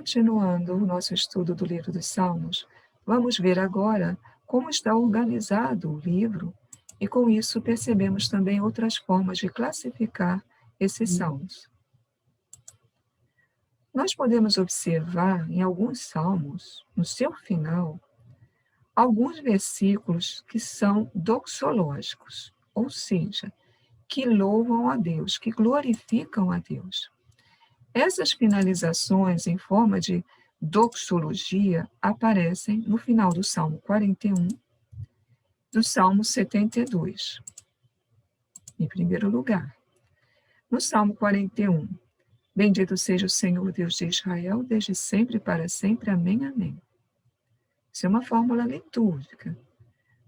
Continuando o nosso estudo do livro dos Salmos, vamos ver agora como está organizado o livro e, com isso, percebemos também outras formas de classificar esses salmos. Nós podemos observar em alguns salmos, no seu final, alguns versículos que são doxológicos, ou seja, que louvam a Deus, que glorificam a Deus. Essas finalizações em forma de doxologia aparecem no final do Salmo 41, do Salmo 72, em primeiro lugar. No Salmo 41, bendito seja o Senhor Deus de Israel, desde sempre e para sempre. Amém, amém. Isso é uma fórmula litúrgica.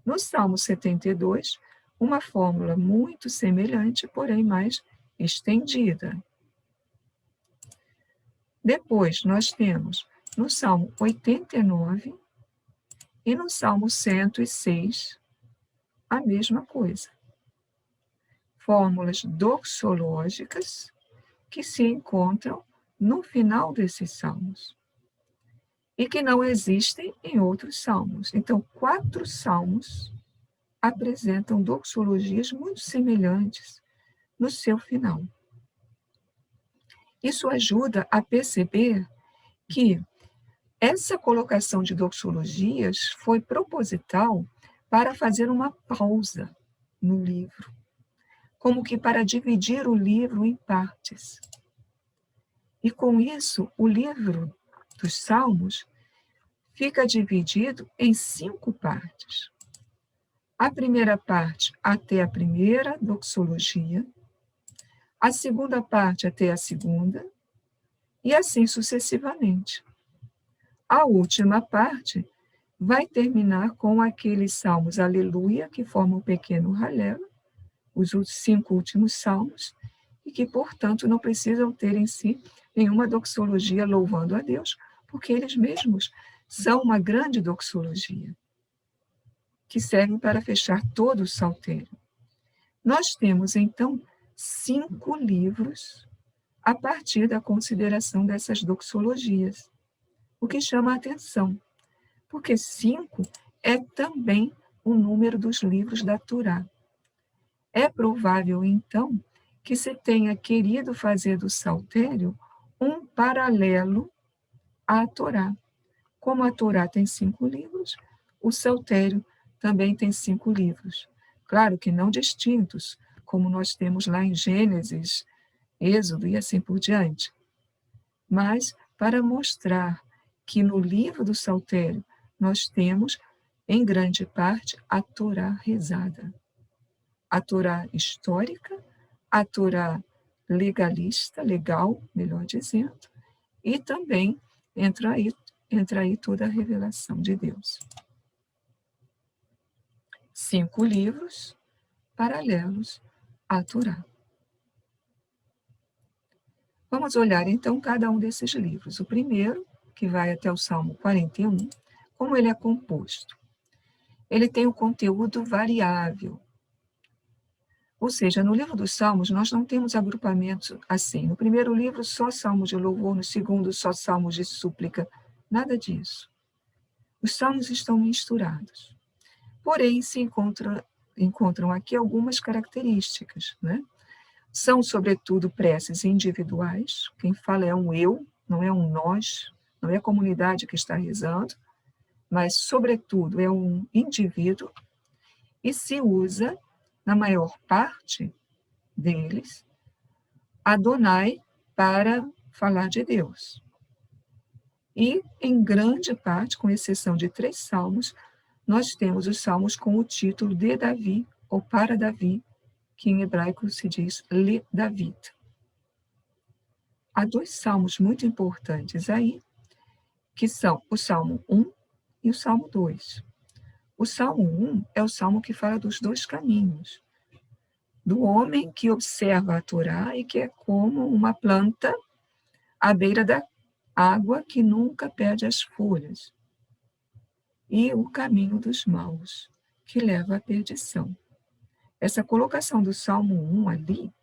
No Salmo 72, uma fórmula muito semelhante, porém mais estendida. Depois, nós temos no Salmo 89 e no Salmo 106 a mesma coisa. Fórmulas doxológicas que se encontram no final desses salmos e que não existem em outros salmos. Então, 4 salmos apresentam doxologias muito semelhantes no seu final. Isso ajuda a perceber que essa colocação de doxologias foi proposital para fazer uma pausa no livro, como que para dividir o livro em partes. E com isso, o livro dos Salmos fica dividido em 5 partes. A primeira parte até a primeira doxologia, a segunda parte até a segunda, e assim sucessivamente. A última parte vai terminar com aqueles salmos aleluia, que formam um pequeno Hallel, os 5 últimos salmos, e que, portanto, não precisam ter em si nenhuma doxologia louvando a Deus, porque eles mesmos são uma grande doxologia, que servem para fechar todo o saltério. Nós temos, então, 5 livros a partir da consideração dessas doxologias, o que chama a atenção, porque 5 é também o número dos livros da Torá. É provável, então, que se tenha querido fazer do saltério um paralelo à Torá. Como a Torá tem 5 livros, o saltério também tem 5 livros. Claro que não distintos, como nós temos lá em Gênesis, Êxodo e assim por diante, mas para mostrar que no livro do saltério nós temos, em grande parte, a Torá rezada. A Torá histórica, a Torá legalista, legal, melhor dizendo, e também entra aí toda a revelação de Deus. 5 livros paralelos à Torá. Vamos olhar, então, cada um desses livros. O primeiro, que vai até o Salmo 41, como ele é composto? Ele tem um conteúdo variável. Ou seja, no livro dos Salmos, nós não temos agrupamentos assim. No primeiro livro, só salmos de louvor, no segundo, só salmos de súplica. Nada disso. Os salmos estão misturados. Porém, se encontram aqui algumas características, né? São, sobretudo, preces individuais. Quem fala é um eu, não é um nós, não é a comunidade que está rezando, mas, sobretudo, é um indivíduo, e se usa, na maior parte deles, Adonai para falar de Deus. E, em grande parte, com exceção de 3 salmos, nós temos os salmos com o título de Davi, ou para Davi, que em hebraico se diz Le David. Há 2 salmos muito importantes aí, que são o Salmo 1 e o Salmo 2. O Salmo 1 é o salmo que fala dos 2 caminhos, do homem que observa a Torá e que é como uma planta à beira da água que nunca perde as folhas, e o caminho dos maus, que leva à perdição. Essa colocação do Salmo 1 ali,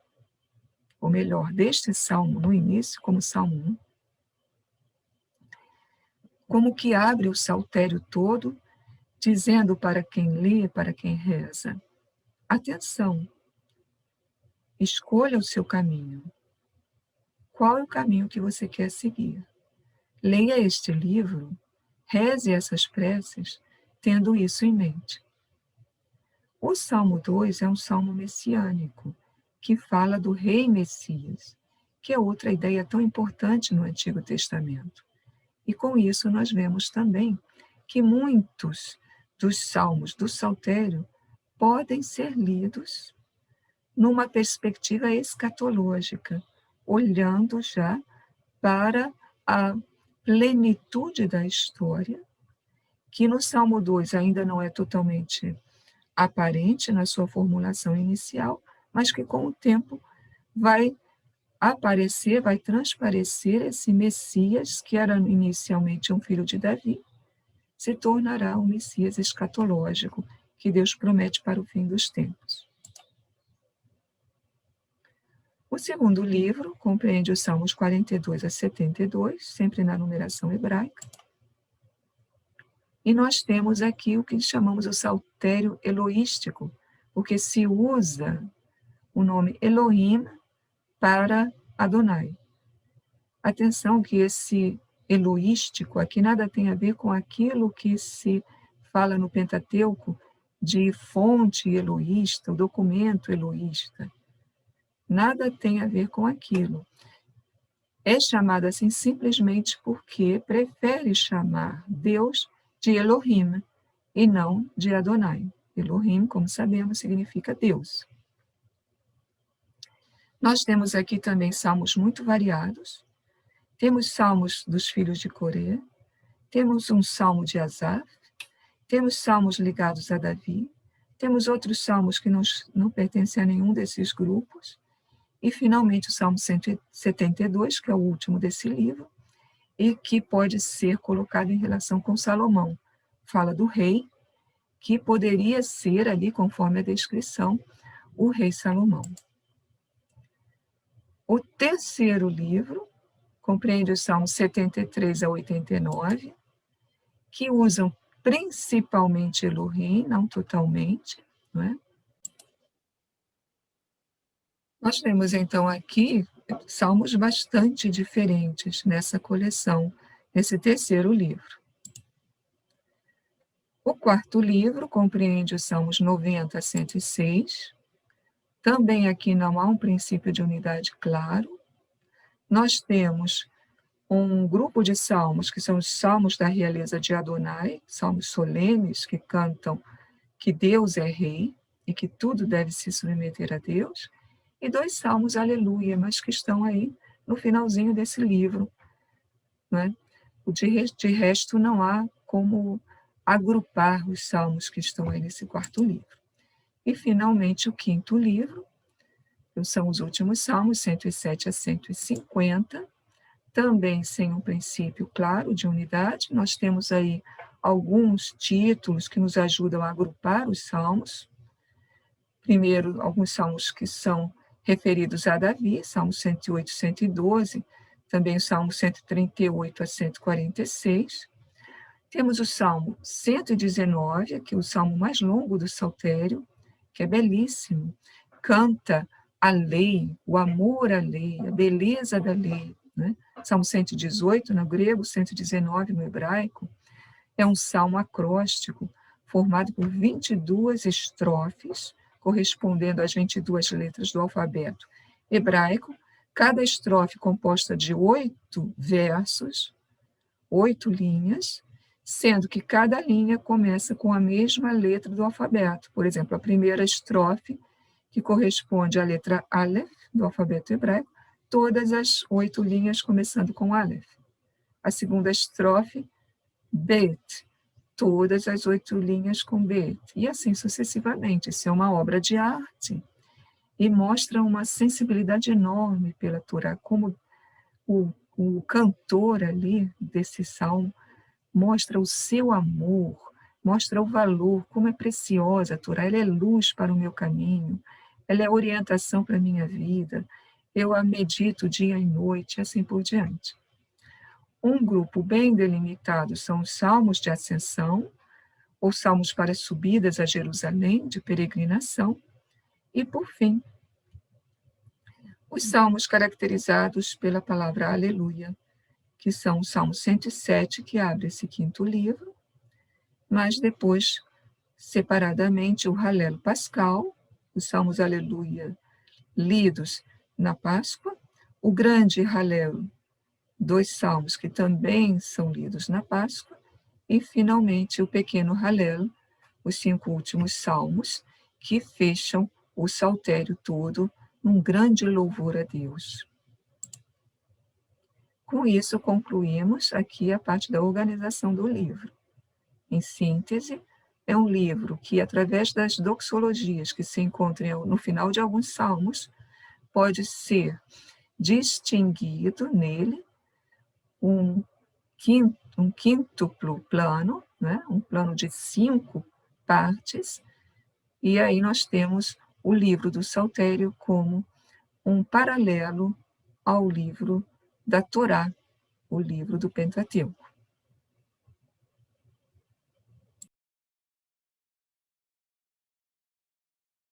ou melhor, deste salmo no início, como Salmo 1, como que abre o saltério todo, dizendo para quem lê, para quem reza: atenção, escolha o seu caminho. Qual é o caminho que você quer seguir? Leia este livro, reze essas preces, tendo isso em mente. O Salmo 2 é um salmo messiânico, que fala do rei Messias, que é outra ideia tão importante no Antigo Testamento. E com isso nós vemos também que muitos dos salmos do Saltério podem ser lidos numa perspectiva escatológica, olhando já para a plenitude da história, que no Salmo 2 ainda não é totalmente aparente na sua formulação inicial, mas que com o tempo vai aparecer, vai transparecer esse Messias, que era inicialmente um filho de Davi, se tornará o Messias escatológico que Deus promete para o fim dos tempos. O segundo livro compreende os Salmos 42 a 72, sempre na numeração hebraica. E nós temos aqui o que chamamos o saltério eloístico, porque se usa o nome Elohim para Adonai. Atenção que esse eloístico aqui nada tem a ver com aquilo que se fala no Pentateuco de fonte eloísta, o documento eloísta. Nada tem a ver com aquilo. É chamado assim simplesmente porque prefere chamar Deus de Elohim e não de Adonai. Elohim, como sabemos, significa Deus. Nós temos aqui também salmos muito variados. Temos salmos dos filhos de Coré, temos um salmo de Asaf, temos salmos ligados a Davi, temos outros salmos que não pertencem a nenhum desses grupos, e finalmente o Salmo 172, que é o último desse livro, e que pode ser colocado em relação com Salomão. Fala do rei, que poderia ser ali, conforme a descrição, o rei Salomão. O terceiro livro compreende os Salmos 73 a 89, que usam principalmente Elohim, não totalmente, não é? Nós temos, então, aqui salmos bastante diferentes nessa coleção, nesse terceiro livro. O quarto livro compreende os Salmos 90 a 106. Também aqui não há um princípio de unidade claro. Nós temos um grupo de salmos, que são os salmos da realeza de Adonai, salmos solenes que cantam que Deus é rei e que tudo deve se submeter a Deus, e 2 salmos aleluia, mas que estão aí no finalzinho desse livro, né? De resto, não há como agrupar os salmos que estão aí nesse quarto livro. E, finalmente, o quinto livro, que são os últimos salmos, 107 a 150, também sem um princípio claro de unidade. Nós temos aí alguns títulos que nos ajudam a agrupar os salmos. Primeiro, alguns salmos que são referidos a Davi, Salmo 108 e 112, também o Salmo 138 a 146. Temos o Salmo 119, que é o salmo mais longo do Saltério, que é belíssimo. Canta a lei, o amor à lei, a beleza da lei, né? Salmo 118 no grego, 119 no hebraico. É um salmo acróstico, formado por 22 estrofes, correspondendo às 22 letras do alfabeto hebraico, cada estrofe composta de 8 versos, 8 linhas, sendo que cada linha começa com a mesma letra do alfabeto. Por exemplo, a primeira estrofe, que corresponde à letra Aleph, do alfabeto hebraico, todas as 8 linhas começando com Aleph. A segunda estrofe, Bet, todas as 8 linhas com Bet, e assim sucessivamente. Isso é uma obra de arte e mostra uma sensibilidade enorme pela Torá, como o cantor ali desse salmo mostra o seu amor, mostra o valor, como é preciosa a Torá, ela é luz para o meu caminho, ela é orientação para a minha vida, eu a medito dia e noite, e assim por diante. Um grupo bem delimitado são os salmos de ascensão, ou salmos para subidas a Jerusalém, de peregrinação, e, por fim, os salmos caracterizados pela palavra aleluia, que são o Salmo 107, que abre esse quinto livro, mas depois, separadamente, o Halel Pascal, os salmos aleluia lidos na Páscoa, o grande Halel, 2 salmos que também são lidos na Páscoa, e, finalmente, o pequeno Halel, os 5 últimos salmos, que fecham o saltério todo num grande louvor a Deus. Com isso, concluímos aqui a parte da organização do livro. Em síntese, é um livro que, através das doxologias que se encontram no final de alguns salmos, pode ser distinguido nele um quíntuplo plano, né? Um plano de 5 partes, e aí nós temos o livro do Saltério como um paralelo ao livro da Torá, o livro do Pentateuco.